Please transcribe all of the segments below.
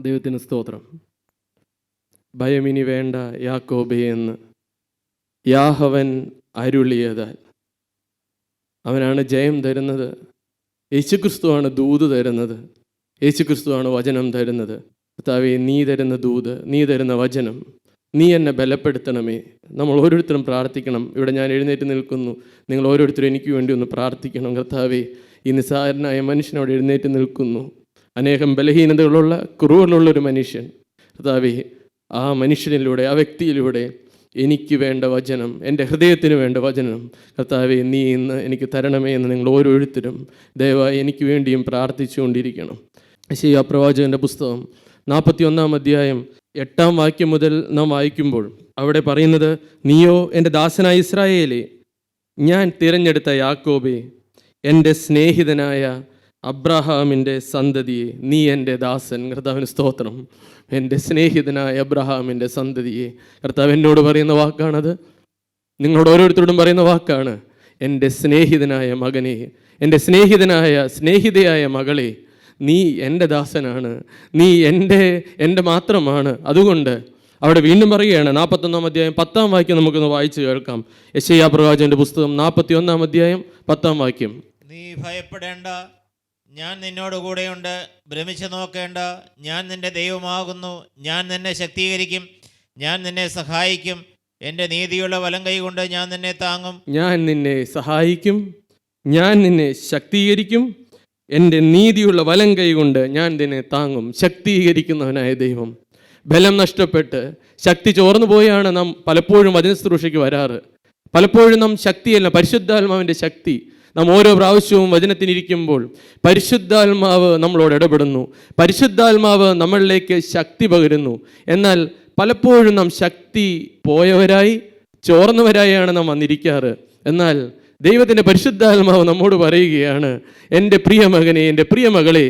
ദൈവത്തിന് സ്തോത്രം. ഭയമിനി വേണ്ട യാക്കോബേ എന്ന് യാഹവൻ അരുളിയതാൽ. അവനാണ് ജയം തരുന്നത്. യേശുക്രിസ്തുവാണ് ദൂത് തരുന്നത്. യേശുക്രിസ്തുവാണ് വചനം തരുന്നത്. കർത്താവേ, നീ തരുന്ന ദൂത്, നീ തരുന്ന വചനം, നീ എന്നെ ബലപ്പെടുത്തണമേ. നമ്മൾ ഓരോരുത്തരും പ്രാർത്ഥിക്കണം. ഇവിടെ ഞാൻ എഴുന്നേറ്റ് നിൽക്കുന്നു, നിങ്ങൾ ഓരോരുത്തരും എനിക്ക് വേണ്ടി ഒന്ന് പ്രാർത്ഥിക്കണം. കർത്താവേ, ഈ നിസ്സാരനായ മനുഷ്യനോട് എഴുന്നേറ്റ് നിൽക്കുന്നു. അനേകം ബലഹീനതകളുള്ള കുറവുകളുള്ളൊരു മനുഷ്യൻ. കർത്താവേ, ആ മനുഷ്യനിലൂടെ, ആ വ്യക്തിയിലൂടെ എനിക്ക് വേണ്ട വചനം, എൻ്റെ ഹൃദയത്തിന് വേണ്ട വചനം കർത്താവേ, നീ ഇന്ന് എനിക്ക് തരണമേ എന്ന് നിങ്ങൾ ഓരോരുത്തരും ദയവായി എനിക്ക് വേണ്ടിയും പ്രാർത്ഥിച്ചുകൊണ്ടിരിക്കണം. യെശയ്യാ പ്രവാചകൻ്റെ പുസ്തകം 41 അധ്യായം 8 വാക്യം മുതൽ നാം വായിക്കുമ്പോൾ അവിടെ പറയുന്നത്, നീയോ എൻ്റെ ദാസനായ ഇസ്രായേലേ, ഞാൻ തിരഞ്ഞെടുത്ത യാക്കോബേ, എൻ്റെ സ്നേഹിതനായ അബ്രഹാമിൻ്റെ സന്തതിയെ, നീ എൻ്റെ ദാസൻ. കർത്താവിന് സ്തോത്രം. എൻ്റെ സ്നേഹിതനായ അബ്രഹാമിൻ്റെ സന്തതിയെ. കർത്താവ് എന്നോട് പറയുന്ന വാക്കാണത്, നിങ്ങളോട് ഓരോരുത്തരോടും പറയുന്ന വാക്കാണ്. എൻ്റെ സ്നേഹിതനായ മകനെ, എൻ്റെ സ്നേഹിതയായ മകളെ, നീ എൻ്റെ ദാസനാണ്, നീ എൻ്റെ മാത്രമാണ്. അതുകൊണ്ട് അവിടെ വീണ്ടും പറയുകയാണ്. 41 അധ്യായം 10 വാക്യം നമുക്കൊന്ന് വായിച്ച് കേൾക്കാം. യെശയ്യാ പ്രവാചകൻ്റെ പുസ്തകം 41 അധ്യായം 10 വാക്യം. നീ ഭയപ്പെടേണ്ട, ഞാൻ നിന്നോട് കൂടെയുണ്ട്. ഭ്രമിച്ചു നോക്കേണ്ട, ഞാൻ നിന്റെ ദൈവമാകുന്നു. ഞാൻ നിന്നെ ശക്തീകരിക്കും, ഞാൻ നിന്നെ സഹായിക്കും. എൻ്റെ നീതിയുള്ള വലം കൈ കൊണ്ട് ഞാൻ നിന്നെ താങ്ങും. ഞാൻ നിന്നെ സഹായിക്കും, ഞാൻ നിന്നെ ശക്തീകരിക്കും, എൻ്റെ നീതിയുള്ള വലം കൈ കൊണ്ട് ഞാൻ നിന്നെ താങ്ങും. ശക്തീകരിക്കുന്നവനായ ദൈവം. ബലം നഷ്ടപ്പെട്ട് ശക്തി ചോർന്നു പോയാണ് നാം പലപ്പോഴും വചനശുശ്രൂഷയ്ക്ക് വരാറ്. പലപ്പോഴും നാം ശക്തിയല്ല, പരിശുദ്ധാത്മാവിൻ്റെ ശക്തി. നാം ഓരോ പ്രാവശ്യവും വചനത്തിനിരിക്കുമ്പോൾ പരിശുദ്ധാത്മാവ് നമ്മളോട് ഇടപെടുന്നു, പരിശുദ്ധാത്മാവ് നമ്മളിലേക്ക് ശക്തി പകരുന്നു. എന്നാൽ പലപ്പോഴും നാം ശക്തി പോയവരായി, ചോർന്നവരായാണ് നാം വന്നിരിക്കാറ്. എന്നാൽ ദൈവത്തിൻ്റെ പരിശുദ്ധാത്മാവ് നമ്മോട് പറയുകയാണ്, എൻ്റെ പ്രിയ മകനെ, എൻ്റെ പ്രിയ മകളെ,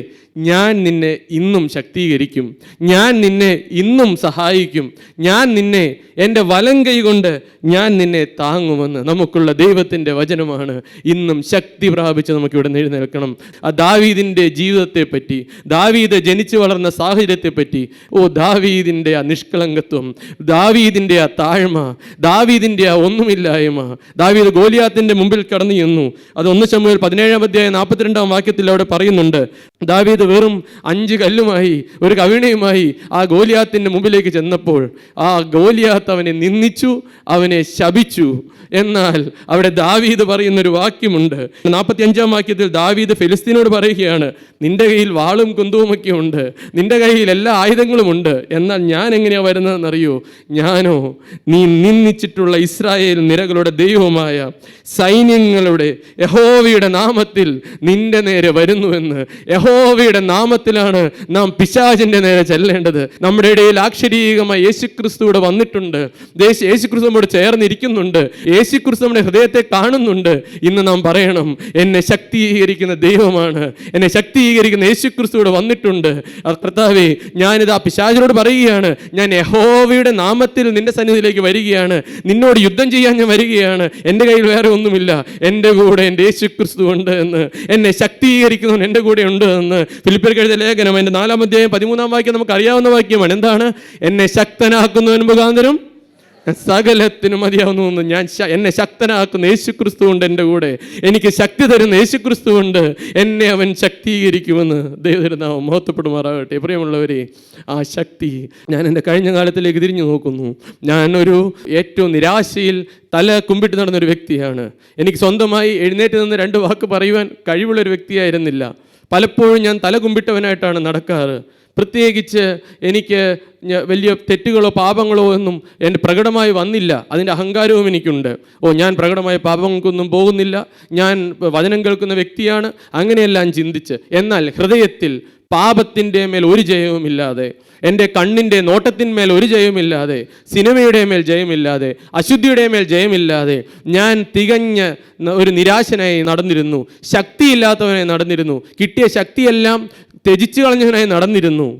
ഞാൻ നിന്നെ ഇന്നും ശക്തീകരിക്കും, ഞാൻ നിന്നെ ഇന്നും സഹായിക്കും, ഞാൻ നിന്നെ എൻ്റെ വലം കൈ കൊണ്ട് ഞാൻ നിന്നെ താങ്ങുമെന്ന് നമുക്കുള്ള ദൈവത്തിൻ്റെ വചനമാണ്. ഇന്നും ശക്തി പ്രാപിച്ച് നമുക്കിവിടെ എഴുന്നേൽക്കണം. ആ ദാവീദിൻ്റെ ജീവിതത്തെപ്പറ്റി, ദാവീദ് ജനിച്ചു വളർന്ന സാഹചര്യത്തെപ്പറ്റി, ദാവീദിൻ്റെ ആ നിഷ്കളങ്കത്വം, ദാവീദിൻ്റെ ആ താഴ്മ, ദാവീദിൻ്റെ ആ ഒന്നുമില്ലായ്മ. ദാവീദ് ഗോലിയാത്തിൻ്റെ മുമ്പിൽ കടന്നു ചെന്നു. അത് 1 ശമൂവേൽ 17 അധ്യായം 42 വാക്യത്തിൽ അവിടെ പറയുന്നുണ്ട്. ദാവീദ് വെറും 5 കല്ലുമായി, ഒരു കവിണയുമായി ആ ഗോലിയാത്തിൻ്റെ മുമ്പിലേക്ക് ചെന്നപ്പോൾ ആ ഗോലിയാത്ത് അവനെ നിന്ദിച്ചു, അവനെ ശപിച്ചു. എന്നാൽ അവിടെ ദാവീദ് പറയുന്നൊരു വാക്യമുണ്ട്. 45 വാക്യത്തിൽ ദാവീദ് ഫെലിസ്തീനോട് പറയുകയാണ്, നിന്റെ കയ്യിൽ വാളും കുന്തവുമൊക്കെ ഉണ്ട്, നിന്റെ കയ്യിൽ എല്ലാ ആയുധങ്ങളും ഉണ്ട്. എന്നാൽ ഞാൻ എങ്ങനെയാ വരുന്നതെന്നറിയോ? ഞാനോ നീ നിന്ദിച്ചിട്ടുള്ള ഇസ്രായേൽ നിരകളുടെ ദൈവമായ സൈന്യങ്ങളുടെ യഹോവയുടെ നാമത്തിൽ നിന്റെ നേരെ വരുന്നുവെന്ന്. യഹോവയുടെ നാമത്തിലാണ് നാം പിശാചിൻ്റെ നേരെ ചെല്ലേണ്ടത്. നമ്മുടെ ഇടയിൽ ആക്ഷരീകമായി യേശുക്രിസ്തു ഇവിടെ വന്നിട്ടുണ്ട്. യേശുക്രിസ്തു നമ്മോട് ചേർന്നിരിക്കുന്നുണ്ട്. യേശുക്രിസ്തു നമ്മുടെ ഹൃദയത്തെ കാണുന്നുണ്ട്. ഇന്ന് നാം പറയണം, എന്നെ ശക്തീകരിക്കുന്ന ദൈവമാണ്, എന്നെ ശക്തീകരിക്കുന്ന യേശുക്രിസ്തു ഇവിടെ വന്നിട്ടുണ്ട്. കർത്താവേ, ഞാനിത് ആ പിശാചിനോട് പറയുകയാണ്, ഞാൻ യഹോവയുടെ നാമത്തിൽ നിന്റെ സന്നിധിയിലേക്ക് വരികയാണ്, നിന്നോട് യുദ്ധം ചെയ്യാൻ ഞാൻ വരികയാണ്. എൻ്റെ കയ്യിൽ വേറെ ഒന്നുമില്ല, എൻ്റെ കൂടെ എൻ്റെ യേശുക്രിസ്തു ഉണ്ട് എന്ന്, എന്നെ ശക്തീകരിക്കുന്നവൻ എൻ്റെ കൂടെ ഉണ്ട് എന്ന് ഫിലിപ്പിയർക്ക് എഴുതിയ ലേഖനം അതിൻ്റെ 4 അധ്യായം 13 വാക്യം നമുക്ക് അറിയാവുന്ന വാക്യമാണ്. എന്താണ്? എന്നെ ശക്തനാക്കുന്നവൻ മുഖാന്തരം സകലത്തിനും മതിയാവുന്നു. ഞാൻ എന്നെ ശക്തനാക്കുന്ന യേശുക്രിസ്തു ഉണ്ട് എൻ്റെ കൂടെ, എനിക്ക് ശക്തി തരുന്ന യേശുക്രിസ്തു ഉണ്ട്, എന്നെ അവൻ ശക്തീകരിക്കുമെന്ന് ദൈവനാമം മഹത്വപ്പെടുമാറാകട്ടെ. പ്രിയമുള്ളവരെ, ആ ശക്തി, ഞാൻ എൻ്റെ കഴിഞ്ഞ കാലത്തിലേക്ക് തിരിഞ്ഞു നോക്കുന്നു. ഞാനൊരു ഏറ്റവും നിരാശയിൽ തല കുമ്പിട്ട് നടന്നൊരു വ്യക്തിയാണ്. എനിക്ക് സ്വന്തമായി എഴുന്നേറ്റ് നിന്ന് 2 വാക്ക് പറയുവാൻ കഴിവുള്ളൊരു വ്യക്തിയായിരുന്നില്ല. പലപ്പോഴും ഞാൻ തല കുമ്പിട്ടവനായിട്ടാണ് നടക്കാറ്. പ്രത്യേകിച്ച് എനിക്ക് വലിയ തെറ്റുകളോ പാപങ്ങളോ ഒന്നും എൻ്റെ പ്രകടമായി വന്നില്ല. അതിൻ്റെ അഹങ്കാരവും എനിക്കുണ്ട്. ഞാൻ പ്രകടമായ പാപങ്ങൾക്കൊന്നും പോകുന്നില്ല, ഞാൻ വചനം കേൾക്കുന്ന വ്യക്തിയാണ്, അങ്ങനെയെല്ലാം ചിന്തിച്ച്. എന്നാൽ ഹൃദയത്തിൽ പാപത്തിൻ്റെ മേൽ ഒരു ജയവുമില്ലാതെ, എൻ്റെ കണ്ണിൻ്റെ നോട്ടത്തിന്മേൽ ഒരു ജയവുമില്ലാതെ, സിനിമയുടെ മേൽ ജയമില്ലാതെ, അശുദ്ധിയുടെ മേൽ ജയമില്ലാതെ ഞാൻ തികഞ്ഞ ഒരു നിരാശനായി നടന്നിരുന്നു, ശക്തിയില്ലാത്തവനായി നടന്നിരുന്നു, കിട്ടിയ ശക്തിയെല്ലാം ത്യജിച്ചു കളഞ്ഞവനായി നടന്നിരുന്നു.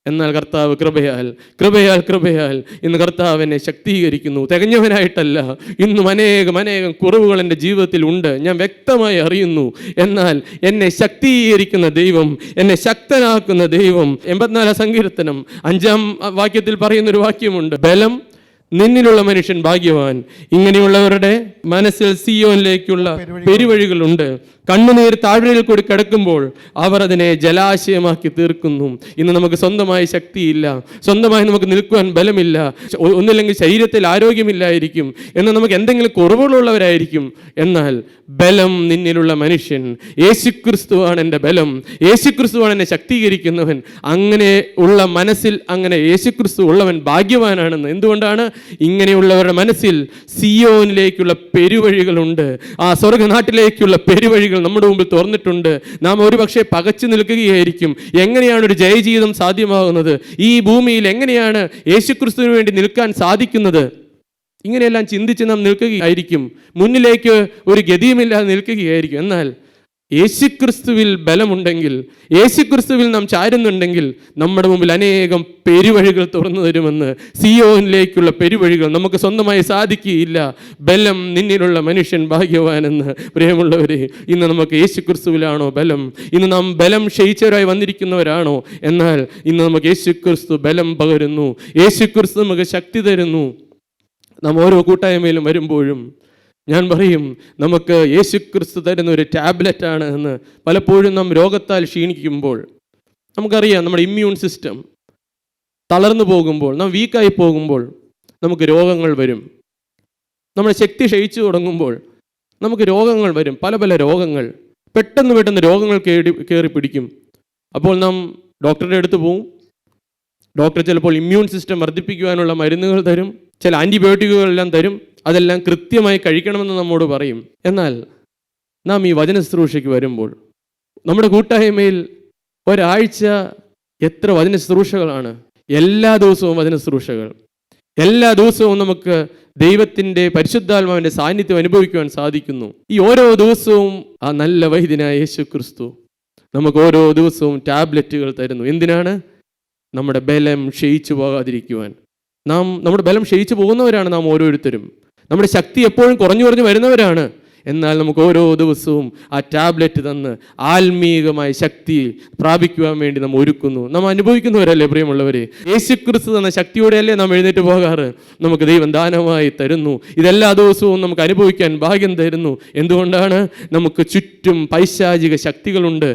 എന്നാൽ കർത്താവ് കൃപയാൽ ഇന്ന് കർത്താവ് എന്നെ ശക്തീകരിക്കുന്നു. തികഞ്ഞവനായിട്ടല്ല, ഇന്നും അനേകം കുറവുകൾ എൻ്റെ ജീവിതത്തിൽ ഉണ്ട്, ഞാൻ വ്യക്തമായി അറിയുന്നു. എന്നാൽ എന്നെ ശക്തീകരിക്കുന്ന ദൈവം, എന്നെ ശക്തനാക്കുന്ന ദൈവം. 84 സങ്കീർത്തനം 5-ാം വാക്യത്തിൽ പറയുന്നൊരു വാക്യമുണ്ട്, ബലം നിന്നിലുള്ള മനുഷ്യൻ ഭാഗ്യവാൻ. ഇങ്ങനെയുള്ളവരുടെ മനസ്സിൽ സിയോനിലേക്കുള്ള പെരുവഴികളുണ്ട്. കണ്ണുനീർ താഴ്വരയിൽ കൂടി കിടക്കുമ്പോൾ അവർ അതിനെ ജലാശയമാക്കി തീർക്കുന്നു. ഇന്ന് നമുക്ക് സ്വന്തമായി ശക്തിയില്ല, സ്വന്തമായി നമുക്ക് നിൽക്കുവാൻ ബലമില്ല, ഒന്നില്ലെങ്കിൽ ശരീരത്തിൽ ആരോഗ്യമില്ലായിരിക്കും, എന്നാൽ നമുക്ക് എന്തെങ്കിലും കുറവുകളുള്ളവരായിരിക്കും. എന്നാൽ ബലം നിന്നിലുള്ള മനുഷ്യൻ, യേശുക്രിസ്തുവാണ് എൻ്റെ ബലം, യേശുക്രിസ്തുവാണ് എന്നെ ശക്തീകരിക്കുന്നവൻ. അങ്ങനെ ഉള്ള മനസ്സിൽ അങ്ങനെ യേശുക്രിസ്തു ഉള്ളവൻ ഭാഗ്യവാനാണെന്ന്. എന്തുകൊണ്ടാണ്? ഇങ്ങനെയുള്ളവരുടെ മനസ്സിൽ സിയോനിലേക്കുള്ള പെരുവഴികളുണ്ട്. ആ സ്വർഗനാട്ടിലേക്കുള്ള പെരുവഴികൾ നമ്മുടെ മുമ്പിൽ തുറന്നിട്ടുണ്ട്. നാം ഒരുപക്ഷെ പകച്ചു നിൽക്കുകയായിരിക്കും. എങ്ങനെയാണ് ഒരു ജയജീവിതം സാധ്യമാകുന്നത്? ഈ ഭൂമിയിൽ എങ്ങനെയാണ് യേശുക്രിസ്തുവിന് വേണ്ടി നിൽക്കാൻ സാധിക്കുന്നത്? ഇങ്ങനെയെല്ലാം ചിന്തിച്ച് നാം നിൽക്കുകയായിരിക്കും. മുന്നിലേക്ക് ഒരു ഗതിയുമില്ലാതെ നിൽക്കുകയായിരിക്കും. എന്നാൽ യേശുക്രിസ്തുവിൽ ബലമുണ്ടെങ്കിൽ, യേശുക്രിസ്തുവിൽ നാം ചാരുന്നുണ്ടെങ്കിൽ നമ്മുടെ മുമ്പിൽ അനേകം പെരുവഴികൾ തുറന്നു തരുമെന്ന്. സിയോനിലേക്കുള്ള പെരുവഴികൾ നമുക്ക് സ്വന്തമായി സാധിക്കുകയില്ല. ബലം നിന്നിലുള്ള മനുഷ്യൻ ഭാഗ്യവാനെന്ന്. പ്രിയമുള്ളവരെ, ഇന്ന് നമുക്ക് യേശുക്രിസ്തുവിലാണോ ബലം? ഇന്ന് നാം ബലം ക്ഷയിച്ചവരായി വന്നിരിക്കുന്നവരാണോ? എന്നാൽ ഇന്ന് നമുക്ക് യേശുക്രിസ്തു ബലം പകരുന്നു, യേശുക്രിസ്തു നമുക്ക് ശക്തി തരുന്നു. നാം ഓരോ കൂട്ടായ്മയിലും വരുമ്പോഴും ഞാൻ പറയും, നമുക്ക് യേശുക്രിസ്തു തരുന്ന ഒരു ടാബ്ലറ്റാണ് എന്ന്. പലപ്പോഴും നാം രോഗത്താൽ ക്ഷീണിക്കുമ്പോൾ, നമുക്കറിയാം നമ്മുടെ ഇമ്മ്യൂൺ സിസ്റ്റം തളർന്നു പോകുമ്പോൾ, നാം വീക്കായി പോകുമ്പോൾ നമുക്ക് രോഗങ്ങൾ വരും. നമ്മുടെ ശക്തി ക്ഷയിച്ചു തുടങ്ങുമ്പോൾ നമുക്ക് രോഗങ്ങൾ വരും, പല രോഗങ്ങൾ, പെട്ടെന്ന് രോഗങ്ങൾ കയറി പിടിക്കും. അപ്പോൾ നാം ഡോക്ടറുടെ അടുത്ത് പോവും. ഡോക്ടർ ചിലപ്പോൾ ഇമ്മ്യൂൺ സിസ്റ്റം വർദ്ധിപ്പിക്കുവാനുള്ള മരുന്നുകൾ തരും, ചില ആൻറ്റിബയോട്ടിക്കുകളെല്ലാം തരും. അതെല്ലാം കൃത്യമായി കഴിക്കണമെന്ന് നമ്മോട് പറയും. എന്നാൽ നാം ഈ വചന ശുശ്രൂഷയ്ക്ക് വരുമ്പോൾ, നമ്മുടെ കൂട്ടായ്മയിൽ ഒരാഴ്ച എത്ര വചന ശുശ്രൂഷകളാണ്? എല്ലാ ദിവസവും വചന ശുശ്രൂഷകൾ. എല്ലാ ദിവസവും നമുക്ക് ദൈവത്തിൻ്റെ പരിശുദ്ധാത്മാവിൻ്റെ സാന്നിധ്യം അനുഭവിക്കുവാൻ സാധിക്കുന്നു. ഈ ഓരോ ദിവസവും ആ നല്ല വൈദ്യനായ യേശുക്രിസ്തു നമുക്ക് ഓരോ ദിവസവും ടാബ്ലറ്റുകൾ തരുന്നു. എന്തിനാണ്? നമ്മുടെ ബലം ക്ഷയിച്ചു പോകാതിരിക്കുവാൻ. നമ്മുടെ ബലം ക്ഷയിച്ചു പോകുന്നവരാണ് നാം ഓരോരുത്തരും. നമ്മുടെ ശക്തി എപ്പോഴും കുറഞ്ഞു വരുന്നവരാണ്. എന്നാൽ നമുക്ക് ഓരോ ദിവസവും ആ ടാബ്ലറ്റ് തന്ന് ആത്മീകമായ ശക്തി പ്രാപിക്കുവാൻ വേണ്ടി നാം ഒരുക്കുന്നു. നാം അനുഭവിക്കുന്നവരല്ലേ പ്രിയമുള്ളവരെ? യേശുക്രിസ്തു തന്ന ശക്തിയോടെയല്ലേ നാം എഴുന്നേറ്റ് പോകാറ്? നമുക്ക് ദൈവം ദാനമായി തരുന്നു. ഇതെല്ലാ ദിവസവും നമുക്ക് അനുഭവിക്കാൻ ഭാഗ്യം തരുന്നു. എന്തുകൊണ്ടാണ്? നമുക്ക് ചുറ്റും പൈശാചിക ശക്തികളുണ്ട്,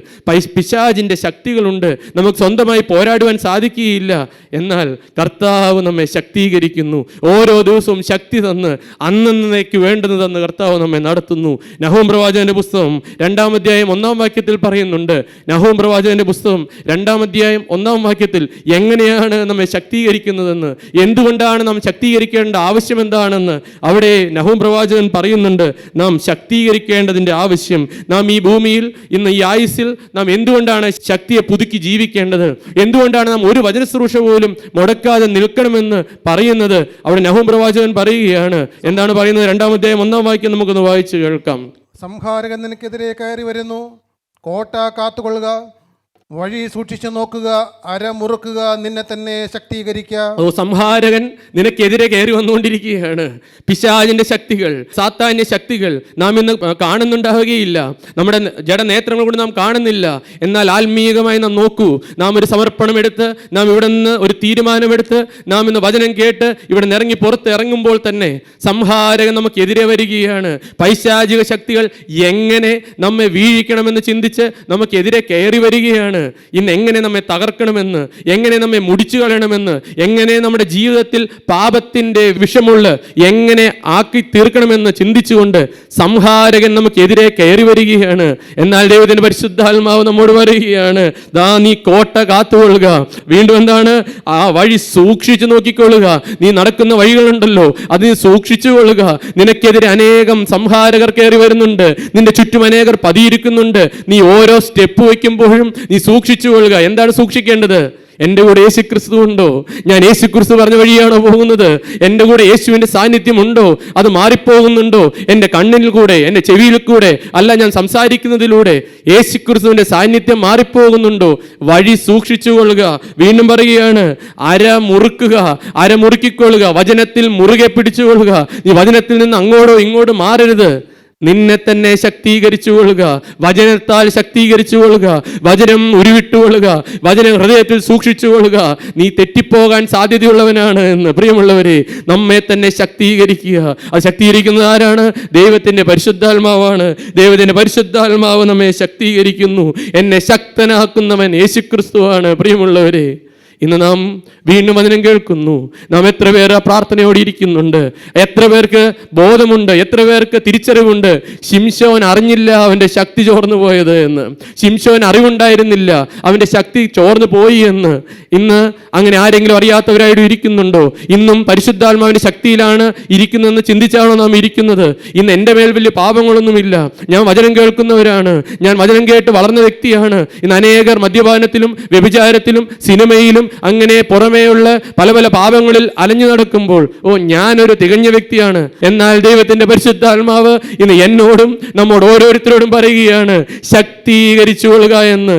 പിശാചിൻ്റെ ശക്തികളുണ്ട്. നമുക്ക് സ്വന്തമായി പോരാടുവാൻ സാധിക്കുകയില്ല. എന്നാൽ കർത്താവ് നമ്മെ ശക്തീകരിക്കുന്നു. ഓരോ ദിവസവും ശക്തി തന്ന് അന്നേക്ക് വേണ്ടത് തന്ന് കർത്താവ് നമ്മെ നടത്തുന്നു. നഹൂം പ്രവാചകന്റെ പുസ്തകം 2-ാം അധ്യായം 1-ാം വാക്യത്തിൽ പറയുന്നുണ്ട്. നഹൂം പ്രവാചകന്റെ പുസ്തകം 2-ാം അധ്യായം 1-ാം വാക്യത്തിൽ എങ്ങനെയാണ് നമ്മെ ശക്തീകരിക്കുന്നതെന്ന്, എന്തുകൊണ്ടാണ് നാം ശക്തീകരിക്കേണ്ട ആവശ്യം എന്താണെന്ന് അവിടെ നഹൂം പ്രവാചകൻ പറയുന്നുണ്ട്. നാം ശക്തീകരിക്കേണ്ടതിൻ്റെ ആവശ്യം, നാം ഈ ഭൂമിയിൽ ഇന്ന് ഈ ആയുസ്സിൽ നാം എന്തുകൊണ്ടാണ് ശക്തിയെ പുതുക്കി ജീവിക്കേണ്ടത്, എന്തുകൊണ്ടാണ് നാം ഒരു വചന ശുശ്രൂഷ പോലും മുടക്കാതെ നിൽക്കണമെന്ന് പറയുന്നത്. അവിടെ നഹൂം പ്രവാചകൻ പറയുകയാണ്. എന്താണ് പറയുന്നത്? 2-ാം അധ്യായം 1-ാം വാക്യം നമുക്കൊന്ന് വായിച്ചു കേൾക്കാം. സംഹാരകൻ നിനക്കെതിരെ കയറി വരുന്നു, കോട്ട കാത്തുകൊള്ളുക, വഴി സൂക്ഷിച്ചു നോക്കുക, അരമുറുക്കുക, നിന്നെ തന്നെ ശക്തീകരിക്കുക. സംഹാരകൻ നിനക്കെതിരെ കയറി വന്നുകൊണ്ടിരിക്കുകയാണ്. പിശാചിന്റെ ശക്തികൾ, സാത്താന്യ ശക്തികൾ നാം ഇന്ന് കാണുന്നുണ്ടാവുകയില്ല, നമ്മുടെ ജഡനേത്രങ്ങൾ കൊണ്ട് നാം കാണുന്നില്ല. എന്നാൽ ആത്മീയമായി നാം നോക്കൂ. നാം ഒരു സമർപ്പണമെടുത്ത്, നാം ഇവിടെ നിന്ന് ഒരു തീരുമാനമെടുത്ത്, നാം ഇന്ന് വചനം കേട്ട് ഇവിടെ നിന്ന് ഇറങ്ങി പുറത്ത് ഇറങ്ങുമ്പോൾ തന്നെ സംഹാരകൻ നമുക്കെതിരെ വരികയാണ്. പൈശാചിക ശക്തികൾ എങ്ങനെ നമ്മെ വീഴിക്കണമെന്ന് ചിന്തിച്ച് നമുക്കെതിരെ കയറി വരികയാണ്. ഇന്ന് എങ്ങനെ നമ്മെ തകർക്കണമെന്ന്, എങ്ങനെ നമ്മെ മുടിച്ചു കളയണമെന്ന്, എങ്ങനെ നമ്മുടെ ജീവിതത്തിൽ പാപത്തിന്റെ വിഷമുള്ള എങ്ങനെ ആക്കി തീർക്കണമെന്ന് ചിന്തിച്ചുകൊണ്ട് സംഹാരകൻ നമുക്കെതിരെ കയറി വരികയാണ്. എന്നാൽ ദൈവത്തിന്റെ പരിശുദ്ധാത്മാവ് നമ്മോട് പറയുകയാണ്, ദാ നീ കോട്ട കാത്തുകൊള്ളുക. വീണ്ടും എന്താണ്? ആ വഴി സൂക്ഷിച്ചു നോക്കിക്കൊള്ളുക. നീ നടക്കുന്ന വഴികളുണ്ടല്ലോ, അത് നീ സൂക്ഷിച്ചു കൊള്ളുക. നിനക്കെതിരെ അനേകം സംഹാരകർ കയറി വരുന്നുണ്ട്, നിന്റെ ചുറ്റും അനേകർ പതിയിരിക്കുന്നുണ്ട്. നീ ഓരോ സ്റ്റെപ്പ് വയ്ക്കുമ്പോഴും നീ സൂക്ഷിച്ചു കൊള്ളുക. എന്താണ് സൂക്ഷിക്കേണ്ടത്? എൻ്റെ കൂടെ യേശുക്രിസ്തു ഉണ്ടോ? ഞാൻ യേശുക്രിസ്തു പറഞ്ഞ വഴിയാണോ പോകുന്നത്? എൻ്റെ കൂടെ യേശുവിൻ്റെ സാന്നിധ്യം ഉണ്ടോ? അത് മാറിപ്പോകുന്നുണ്ടോ? എൻ്റെ കണ്ണിൽ കൂടെ, എൻ്റെ ചെവിയിൽ കൂടെ അല്ല, ഞാൻ സംസാരിക്കുന്നതിലൂടെ യേശുക്രിസ്തുവിൻ്റെ സാന്നിധ്യം മാറിപ്പോകുന്നുണ്ടോ? വഴി സൂക്ഷിച്ചു കൊള്ളുക. വീണ്ടും പറയുകയാണ്, അര മുറുക്കിക്കൊള്ളുക, വചനത്തിൽ മുറുകെ പിടിച്ചുകൊള്ളുക. നീ വചനത്തിൽ നിന്ന് അങ്ങോട്ടോ ഇങ്ങോട്ടോ മാറരുത്. നിന്നെ തന്നെ ശക്തീകരിച്ചു കൊള്ളുക, വചനത്താൽ ശക്തീകരിച്ചു കൊള്ളുക, വചനം ഉരുവിട്ടുകൊള്ളുക, വചനം ഹൃദയത്തിൽ സൂക്ഷിച്ചു കൊള്ളുക. നീ തെറ്റിപ്പോകാൻ സാധ്യതയുള്ളവനാണ് എന്ന്. പ്രിയമുള്ളവരെ, നമ്മെ തന്നെ ശക്തീകരിക്കുക. അത് ശക്തീകരിക്കുന്നത് ആരാണ്? ദൈവത്തിൻ്റെ പരിശുദ്ധാത്മാവാണ്. ദൈവത്തിൻ്റെ പരിശുദ്ധാത്മാവ് നമ്മെ ശക്തീകരിക്കുന്നു. എന്നെ ശക്തനാക്കുന്നവൻ യേശുക്രിസ്തുവാണ്. പ്രിയമുള്ളവരെ, ഇന്ന് നാം വീണ്ടും വചനം കേൾക്കുന്നു. നാം എത്ര പേർ പ്രാർത്ഥനയോടെ ഇരിക്കുന്നുണ്ട്? എത്ര പേർക്ക് ബോധമുണ്ട്? എത്ര പേർക്ക് തിരിച്ചറിവുണ്ട്? ശിംശോൻ അറിഞ്ഞില്ല അവൻ്റെ ശക്തി ചോർന്നു പോയത് എന്ന്. ശിംശോൻ അറിവുണ്ടായിരുന്നില്ല, അവൻ്റെ ശക്തി ചോർന്നു പോയി എന്ന്. ഇന്ന് അങ്ങനെ ആരെങ്കിലും അറിയാത്തവരായിട്ട് ഇരിക്കുന്നുണ്ടോ? ഇന്നും പരിശുദ്ധാത്മാവിൻ്റെ ശക്തിയിലാണ് ഇരിക്കുന്നതെന്ന് ചിന്തിച്ചാണോ നാം ഇരിക്കുന്നത്? ഇന്ന് എൻ്റെ മേൽ വലിയ പാപങ്ങളൊന്നുമില്ല, ഞാൻ വചനം കേൾക്കുന്നവരാണ്, ഞാൻ വചനം കേട്ട് വളർന്ന വ്യക്തിയാണ്. ഇന്ന് അനേകർ മദ്യപാനത്തിലും വ്യഭിചാരത്തിലും സിനിമയിലും അങ്ങനെ പുറമേയുള്ള പല പല പാപങ്ങളിൽ അലഞ്ഞു നടക്കുമ്പോൾ, ഞാനൊരു തികഞ്ഞ വ്യക്തിയാണ്. എന്നാൽ ദൈവത്തിന്റെ പരിശുദ്ധാത്മാവ് ഇന്ന് എന്നോടും നമ്മോട് ഓരോരുത്തരോടും പറയുകയാണ്, ശക്തീകരിച്ചു കൊള്ളുക എന്ന്.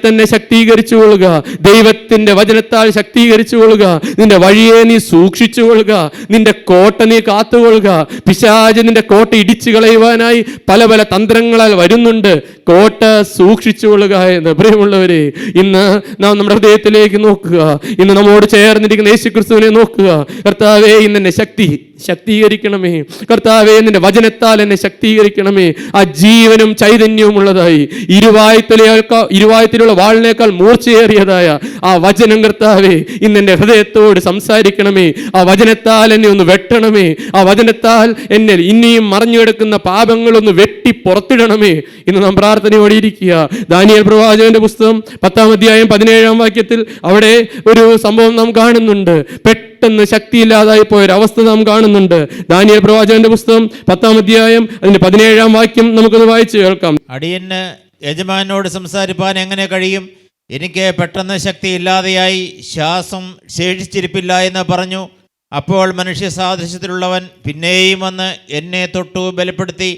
തന്നെ ശക്തീകരിച്ചു കൊള്ളുക, ദൈവത്തിന്റെ വചനത്താൽ ശക്തീകരിച്ചു കൊള്ളുക. നിന്റെ വഴിയെ നീ സൂക്ഷിച്ചു കൊള്ളുക, നിന്റെ കോട്ട നീ കാത്തുകൊള്ളുക. പിശാച് നിന്റെ കോട്ട ഇടിച്ചു കളയുവാനായി പല പല തന്ത്രങ്ങളാൽ വരുന്നുണ്ട്. കോട്ട സൂക്ഷിച്ചു കൊള്ളുക എന്ന്. പ്രിയമുള്ളവരെ, ഇന്ന് നാം നമ്മുടെ ഹൃദയത്തിലേക്ക് നോക്കുക. ഇന്ന് നമ്മോട് ചേർന്നിരിക്കുന്ന യേശുക്രിസ്തുവിനെ നോക്കുക. കർത്താവേ, ഇന്ന് എന്നെ ശക്തീകരിക്കണമേ. കർത്താവേ, നിന്റെ വചനത്താൽ എന്നെ ശക്തീകരിക്കണമേ. ആ ജീവനും ചൈതന്യവും ഉള്ളതായി ഇരുവായത്തിലുള്ള വാളിനേക്കാൾ മൂർച്ചയേറിയതായ ആ വചനം കർത്താവേ, ഇന്ന് എൻ്റെ ഹൃദയത്തോട് സംസാരിക്കണമേ. ആ വചനത്താൽ എന്നെ ഒന്ന് വെട്ടണമേ. ആ വചനത്താൽ എന്നെ ഇനിയും മറഞ്ഞു കിടക്കുന്ന പാപങ്ങളൊന്ന് വെട്ടി പുറത്തിടണമേ. ഇന്ന് നാം പ്രാർത്ഥനയോടെ ഇരിക്കുക. ദാനിയേൽ പ്രവാചകന്റെ പുസ്തകം 10-ാം അധ്യായം 17-ാം വാക്യത്തിൽ അവിടെ ഒരു സംഭവം നാം കാണുന്നുണ്ട്. പെട്ടെന്ന് ശക്തിയില്ലാതായി പോയൊരവസ്ഥ നാം കാണുന്നുണ്ട്. ദാനിയേൽ പ്രവാചകന്റെ പുസ്തകം 10-ാം അധ്യായം അതിന്റെ 17-ാം വാക്യം നമുക്കൊന്ന് വായിച്ചു കേൾക്കാം. അടിയന് യജമാനോട് സംസാരിപ്പാൻ എങ്ങനെ കഴിയും? എനിക്ക് പെട്ടെന്ന് ശക്തി ഇല്ലാതെയായി, ശ്വാസം ശേഷിച്ചിരിപ്പില്ല എന്ന് പറഞ്ഞു. അപ്പോൾ മനുഷ്യ സാദൃശ്യത്തിലുള്ളവൻ പിന്നെയും വന്ന് എന്നെ തൊട്ടു ബലപ്പെടുത്തി,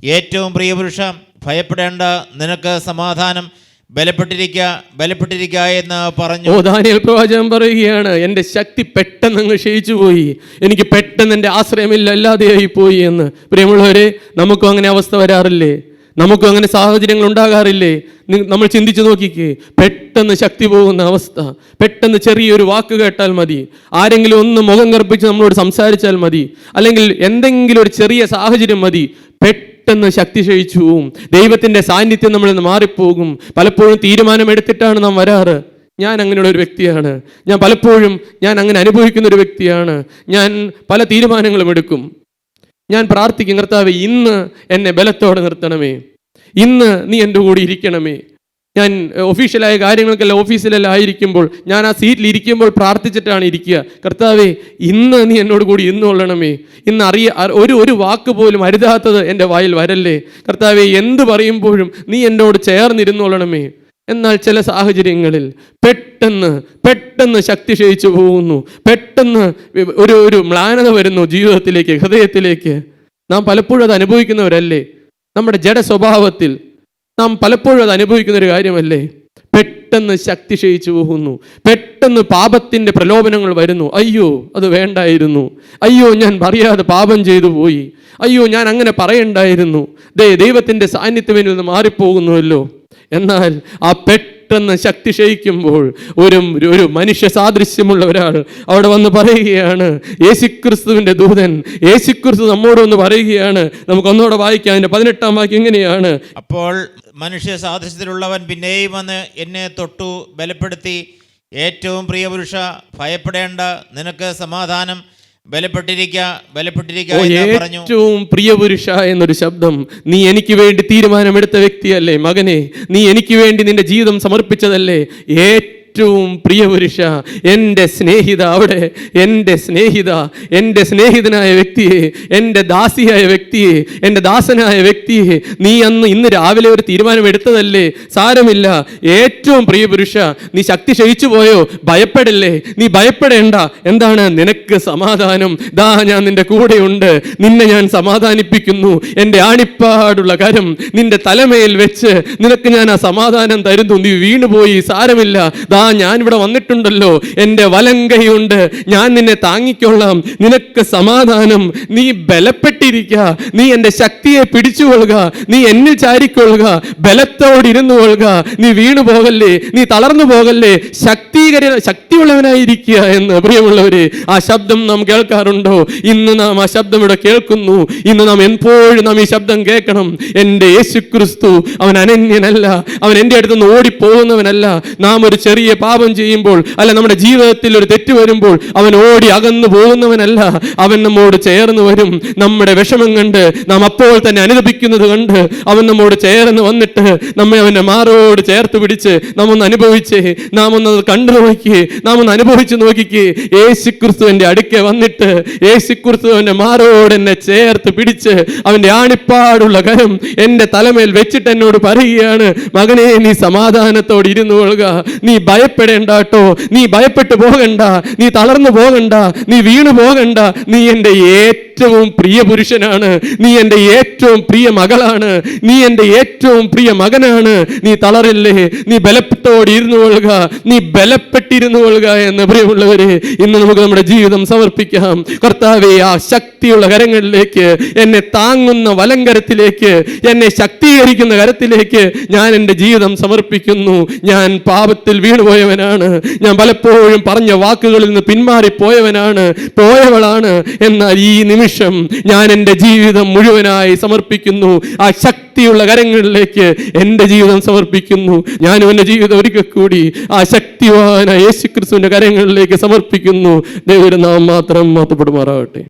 ഏറ്റവും പ്രിയപുരുഷ, ഭയപ്പെടേണ്ട, നിനക്ക് സമാധാനം, ബലപ്പെട്ടിരിക്കുക എന്ന് പറഞ്ഞു. ദാനിയേൽ പ്രവാചകൻ പറയുകയാണ്, എൻ്റെ ശക്തി പെട്ടെന്ന് അങ്ങ് ക്ഷയിച്ചു പോയി, എനിക്ക് പെട്ടെന്ന് എൻ്റെ ആശ്രയമില്ലാതെയായി പോയി എന്ന്. പ്രിയമുള്ളവരെ, നമുക്കും അങ്ങനെ അവസ്ഥ വരാറില്ലേ? നമുക്കും അങ്ങനെ സാഹചര്യങ്ങൾ ഉണ്ടാകാറില്ലേ? നമ്മൾ ചിന്തിച്ചു നോക്കിക്കേ. പെട്ടെന്ന് ശക്തി പോകുന്ന അവസ്ഥ, പെട്ടെന്ന് ചെറിയൊരു വാക്ക് കേട്ടാൽ മതി, ആരെങ്കിലും ഒന്ന് മുഖം കറുപ്പിച്ച് നമ്മളോട് സംസാരിച്ചാൽ മതി, അല്ലെങ്കിൽ എന്തെങ്കിലും ഒരു ചെറിയ സാഹചര്യം മതി, പെട്ടെന്ന് ശക്തി ക്ഷയിച്ചു പോവും. ദൈവത്തിൻ്റെ സാന്നിധ്യം നമ്മളിൽ നിന്ന് മാറിപ്പോകും. പലപ്പോഴും തീരുമാനമെടുത്തിട്ടാണ് നാം വരാറ്. ഞാൻ അങ്ങനെയുള്ള ഒരു വ്യക്തിയാണ്. ഞാൻ അങ്ങനെ അനുഭവിക്കുന്ന ഒരു വ്യക്തിയാണ്. ഞാൻ പല തീരുമാനങ്ങളും എടുക്കും. ഞാൻ പ്രാർത്ഥിക്കും, കർത്താവേ, ഇന്ന് എന്നെ ബലത്തോടെ നിർത്തണമേ, ഇന്ന് നീ എൻ്റെ കൂടെ ഇരിക്കണമേ. ഞാൻ ഒഫീഷ്യലായ കാര്യങ്ങൾക്കെല്ലാം ഓഫീസിലെല്ലാം ആയിരിക്കുമ്പോൾ, ഞാൻ ആ സീറ്റിൽ ഇരിക്കുമ്പോൾ പ്രാർത്ഥിച്ചിട്ടാണ് ഇരിക്കുക. കർത്താവേ, ഇന്ന് നീ എന്നോട് കൂടി ഇന്നുകൊള്ളണമേ. ഇന്ന് ഒരു വാക്ക് പോലും അരുതാത്തത് എൻ്റെ വായിൽ വരല്ലേ. കർത്താവേ, എന്ത് പറയുമ്പോഴും നീ എന്നോട് ചേർന്നിരുന്നോളണമേ. എന്നാൽ ചില സാഹചര്യങ്ങളിൽ പെട്ടെന്ന് ശക്തി ക്ഷയിച്ചു പോകുന്നു. പെട്ടെന്ന് ഒരു മ്ലാനത വരുന്നു ജീവിതത്തിലേക്ക്, ഹൃദയത്തിലേക്ക്. നാം പലപ്പോഴും അത് അനുഭവിക്കുന്നവരല്ലേ? നമ്മുടെ ജഡ സ്വഭാവത്തിൽ നാം പലപ്പോഴും അത് അനുഭവിക്കുന്ന ഒരു കാര്യമല്ലേ? പെട്ടെന്ന് ശക്തി ക്ഷയിച്ചു പോകുന്നു. പെട്ടെന്ന് പാപത്തിൻ്റെ പ്രലോഭനങ്ങൾ വരുന്നു. അയ്യോ, അത് വേണ്ടായിരുന്നു. അയ്യോ, ഞാൻ അറിയാതെ പാപം ചെയ്തു പോയി. അയ്യോ, ഞാൻ അങ്ങനെ പറയണ്ടായിരുന്നു. ദൈവത്തിൻ്റെ സാന്നിധ്യം എന്നിൽ നിന്ന് മാറിപ്പോകുന്നുവല്ലോ. എന്നാൽ ആ പെട്ടെന്ന് ശക്തി ക്ഷയിക്കുമ്പോൾ ഒരു മനുഷ്യ സാദൃശ്യമുള്ള ഒരാൾ അവിടെ വന്ന് പറയുകയാണ്, യേശുക്രിസ്തുവിൻ്റെ ദൂതൻ, യേശുക്രിസ്തു നമ്മോട് വന്ന് പറയുകയാണ്. നമുക്കൊന്നോടെ വായിക്കാം. അതിൻ്റെ 18-ാം വാക്യം ഇങ്ങനെയാണ്: അപ്പോൾ മനുഷ്യ സാദൃശ്യത്തിലുള്ളവൻ പിന്നെയും വന്ന് എന്നെ തൊട്ടു ബലപ്പെടുത്തി, ഏറ്റവും പ്രിയപുരുഷ, ഭയപ്പെടേണ്ട, നിനക്ക് സമാധാനം, ബലപ്പെട്ടിരിക്കുക എന്ന് പറഞ്ഞു. ഏറ്റവും പ്രിയപുരുഷ എന്നൊരു ശബ്ദം. നീ എനിക്ക് വേണ്ടി തീരുമാനമെടുത്ത വ്യക്തിയല്ലേ മകനെ? നീ എനിക്ക് വേണ്ടി നിന്റെ ജീവിതം സമർപ്പിച്ചതല്ലേ? ഏറ്റവും പ്രിയപുരുഷ, എൻ്റെ സ്നേഹിത, അവിടെ എൻ്റെ സ്നേഹിത, എൻ്റെ സ്നേഹിതനായ വ്യക്തിയെ, എൻ്റെ ദാസിയായ വ്യക്തിയെ, എൻ്റെ ദാസനായ വ്യക്തിയെ, നീ ഇന്ന് രാവിലെ ഒരു തീരുമാനം എടുത്തതല്ലേ, സാരമില്ല. ഏറ്റവും പ്രിയപുരുഷ, നീ ശക്തി ക്ഷയിച്ചു പോയോ? ഭയപ്പെടില്ലേ, നീ ഭയപ്പെടേണ്ട. എന്താണ്? നിനക്ക് സമാധാനം. ദാ ഞാൻ നിന്റെ കൂടെയുണ്ട്, നിന്നെ ഞാൻ സമാധാനിപ്പിക്കുന്നു. എൻ്റെ ആണിപ്പാടുള്ള കരം നിന്റെ തലമേൽ വെച്ച് നിനക്ക് ഞാൻ ആ സമാധാനം തരുന്നു. നീ വീണുപോയി, സാരമില്ല, ദാ ഞാൻ ഇവിടെ വന്നിട്ടുണ്ടല്ലോ, എൻ്റെ വലങ്കൈ കൊണ്ട് ഞാൻ നിന്നെ താങ്ങിക്കൊള്ളാം. നിനക്ക് സമാധാനം. നീ ബലപ്പെട്ടിരിക്കുക, നീ എൻ്റെ ശക്തിയെ പിടിച്ചുകൊള്ളുക, നീ എന്നിൽ ചാരിക്കൊള്ളുക, ബലത്തോടിരുന്നു കൊള്ളുക. നീ വീണു പോകല്ലേ, നീ തളർന്നു പോകല്ലേ, ശക്തിയുള്ളവനായിരിക്കുക എന്ന്. പ്രിയമുള്ളവരെ, ആ ശബ്ദം നാം കേൾക്കാറുണ്ടോ? ഇന്ന് നാം ആ ശബ്ദം ഇവിടെ കേൾക്കുന്നു. ഇന്ന് നാം എപ്പോഴും നാം ഈ ശബ്ദം കേൾക്കണം. എൻ്റെ യേശുക്രിസ്തു അവൻ അനന്യനല്ല, അവൻ എൻ്റെ അടുത്ത് നിന്ന് ഓടിപ്പോകുന്നവനല്ല. നാം ഒരു ചെറിയ പാപം ചെയ്യുമ്പോൾ, അല്ല നമ്മുടെ ജീവിതത്തിൽ ഒരു തെറ്റ് വരുമ്പോൾ അവൻ ഓടി അകന്നു പോകുന്നവനല്ല. അവൻ നമ്മോട് ചേർന്ന് വരും. നമ്മുടെ വിഷമം കണ്ട് നാം അപ്പോൾ തന്നെ അനുദപിക്കുന്നത് കണ്ട് അവൻ നമ്മോട് ചേർന്ന് വന്നിട്ട് നമ്മെ അവൻ്റെ മാറോട് ചേർത്ത് പിടിച്ച് നാം ഒന്ന് അനുഭവിച്ചേ, നാം ഒന്ന് കണ്ടു നോക്കിയേ, നാം ഒന്ന് അനുഭവിച്ച് നോക്കിക്കേ. യേശുക്രിസ്തു എൻ്റെ അടുക്കെ വന്നിട്ട് യേശുക്രിസ്തു അവൻ്റെ മാറോട് എന്നെ ചേർത്ത് പിടിച്ച് അവൻ്റെ ആണിപ്പാടുള്ള കരം എൻ്റെ തലമേൽ വെച്ചിട്ട് എന്നോട് പറയുകയാണ്, മകനെ, നീ സമാധാനത്തോടെ ഇരുന്നു കൊള്ളുക, നീ ഭയപ്പെടേണ്ട കേട്ടോ, നീ ഭയപ്പെട്ടു പോകണ്ട, നീ തളർന്നു പോകണ്ട, നീ വീണു പോകണ്ട. നീ എൻ്റെ ഏറ്റവും പ്രിയ പുരുഷനാണ്, നീ എൻ്റെ ഏറ്റവും പ്രിയ മകളാണ്, നീ എൻ്റെ ഏറ്റവും പ്രിയ മകനാണ്. നീ തളരില്ലേ, നീ ബലത്തോടെ ഇരുന്നു കൊള്ളുക, നീ ബലപ്പെട്ടിരുന്നു കൊള്ളുക എന്ന്. പ്രിയമുള്ളവരെ, ഇന്ന് നമുക്ക് നമ്മുടെ ജീവിതം സമർപ്പിക്കാം. കർത്താവേ, ആ ശക്തിയുള്ള കരങ്ങളിലേക്ക്, എന്നെ താങ്ങുന്ന വലങ്കരത്തിലേക്ക്, എന്നെ ശക്തീകരിക്കുന്ന കരത്തിലേക്ക് ഞാൻ എൻ്റെ ജീവിതം സമർപ്പിക്കുന്നു. ഞാൻ പാപത്തിൽ വീണുപോയവനാണ്, ഞാൻ പലപ്പോഴും പറഞ്ഞ വാക്കുകളിൽ നിന്ന് പിന്മാറിപ്പോയവനാണ്, പോയവളാണ്. എന്നാൽ ഈ നിമിഷം ഞാൻ എൻ്റെ ജീവിതം മുഴുവനായി സമർപ്പിക്കുന്നു. ആ ശക്തിയുള്ള കരങ്ങളിലേക്ക് എൻ്റെ ജീവിതം സമർപ്പിക്കുന്നു. ഞാനും എൻ്റെ ജീവിതം ഒരിക്കൽ കൂടി ആ ശക്തിവാനായ യേശുക്രിസ്തുവിൻ്റെ കരങ്ങളിലേക്ക് സമർപ്പിക്കുന്നു. ദൈവനാമം മാത്രം മഹത്വപ്പെടുമാറാകട്ടെ.